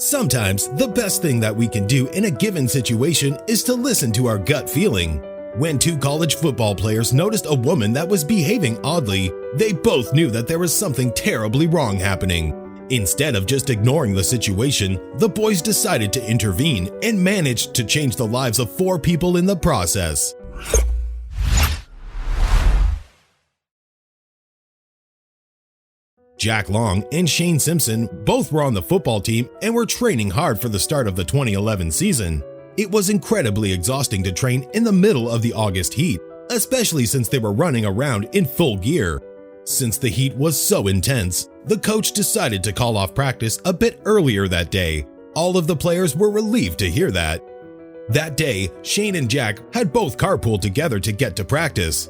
Sometimes the best thing that we can do in a given situation is to listen to our gut feeling. When two college football players noticed a woman that was behaving oddly, they both knew that there was something terribly wrong happening. Instead of just ignoring the situation, the boys decided to intervene and managed to change the lives of 4 people in the process. Jack Long and Shane Simpson both were on the football team and were training hard for the start of the 2011 season. It was incredibly exhausting to train in the middle of the August heat, especially since they were running around in full gear. Since the heat was so intense, the coach decided to call off practice a bit earlier that day. All of the players were relieved to hear that. That day, Shane and Jack had both carpooled together to get to practice.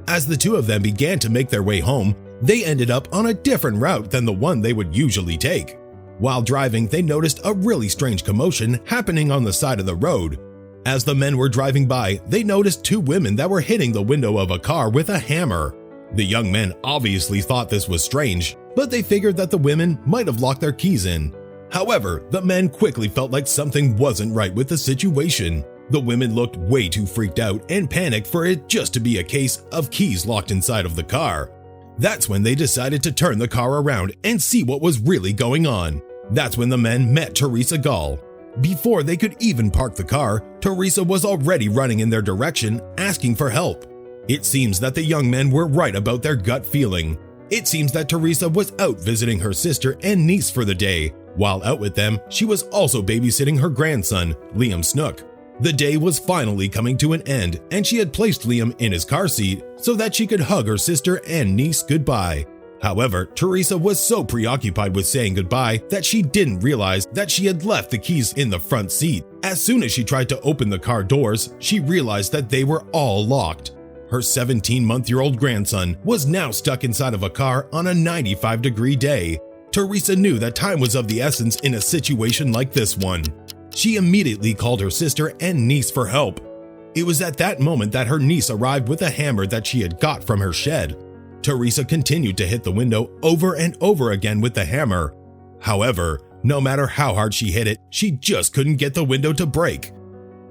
As the two of them began to make their way home, they ended up on a different route than the one they would usually take. While driving, they noticed a really strange commotion happening on the side of the road. As the men were driving by, they noticed 2 women that were hitting the window of a car with a hammer. The young men obviously thought this was strange, but they figured that the women might have locked their keys in. However, the men quickly felt like something wasn't right with the situation. The women looked way too freaked out and panicked for it just to be a case of keys locked inside of the car. That's when they decided to turn the car around and see what was really going on. That's when the men met Teresa Gall. Before they could even park the car, Teresa was already running in their direction, asking for help. It seems that the young men were right about their gut feeling. It seems that Teresa was out visiting her sister and niece for the day. While out with them, she was also babysitting her grandson, Liam Snook. The day was finally coming to an end, and she had placed Liam in his car seat so that she could hug her sister and niece goodbye. However, Teresa was so preoccupied with saying goodbye that she didn't realize that she had left the keys in the front seat. As soon as she tried to open the car doors, she realized that they were all locked. Her 17-month-old grandson was now stuck inside of a car on a 95-degree day. Teresa knew that time was of the essence in a situation like this one. She immediately called her sister and niece for help. It was at that moment that her niece arrived with a hammer that she had got from her shed. Teresa continued to hit the window over and over again with the hammer. However, no matter how hard she hit it, she just couldn't get the window to break.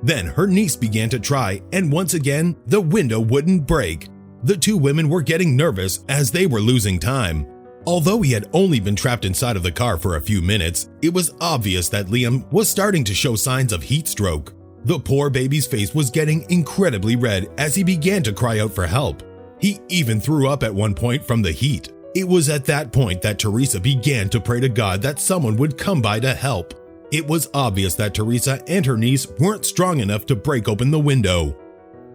Then her niece began to try, and once again, the window wouldn't break. The 2 women were getting nervous as they were losing time. Although he had only been trapped inside of the car for a few minutes, it was obvious that Liam was starting to show signs of heat stroke. The poor baby's face was getting incredibly red as he began to cry out for help. He even threw up at one point from the heat. It was at that point that Teresa began to pray to God that someone would come by to help. It was obvious that Teresa and her niece weren't strong enough to break open the window.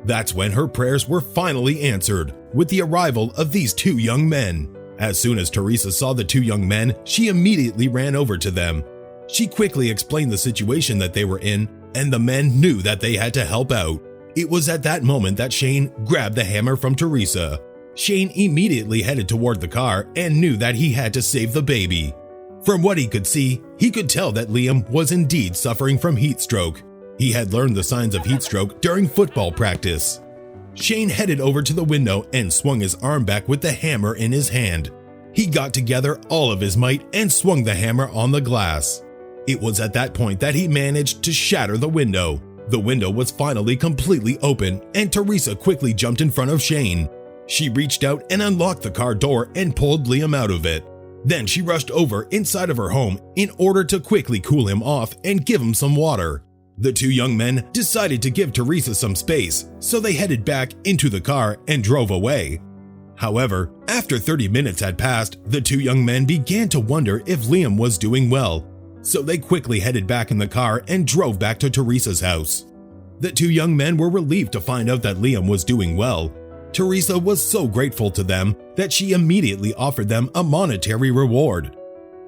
That's when her prayers were finally answered, with the arrival of these 2 young men. As soon as Teresa saw the 2 young men, she immediately ran over to them. She quickly explained the situation that they were in, and the men knew that they had to help out. It was at that moment that Shane grabbed the hammer from Teresa. Shane immediately headed toward the car and knew that he had to save the baby. From what he could see, he could tell that Liam was indeed suffering from heat stroke. He had learned the signs of heat stroke during football practice. Shane headed over to the window and swung his arm back with the hammer in his hand. He got together all of his might and swung the hammer on the glass. It was at that point that he managed to shatter the window. The window was finally completely open, and Teresa quickly jumped in front of Shane. She reached out and unlocked the car door and pulled Liam out of it. Then she rushed over inside of her home in order to quickly cool him off and give him some water. The 2 young men decided to give Teresa some space, so they headed back into the car and drove away. However, after 30 minutes had passed, the 2 young men began to wonder if Liam was doing well, so they quickly headed back in the car and drove back to Teresa's house. The 2 young men were relieved to find out that Liam was doing well. Teresa was so grateful to them that she immediately offered them a monetary reward.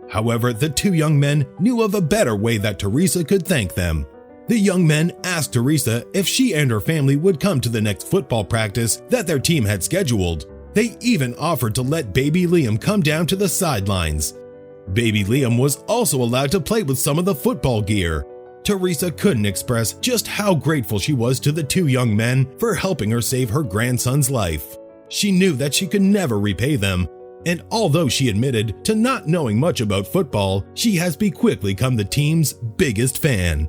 However, the 2 young men knew of a better way that Teresa could thank them. The young men asked Teresa if she and her family would come to the next football practice that their team had scheduled. They even offered to let baby Liam come down to the sidelines. Baby Liam was also allowed to play with some of the football gear. Teresa couldn't express just how grateful she was to the 2 young men for helping her save her grandson's life. She knew that she could never repay them, And although she admitted to not knowing much about football, she has quickly become the team's biggest fan.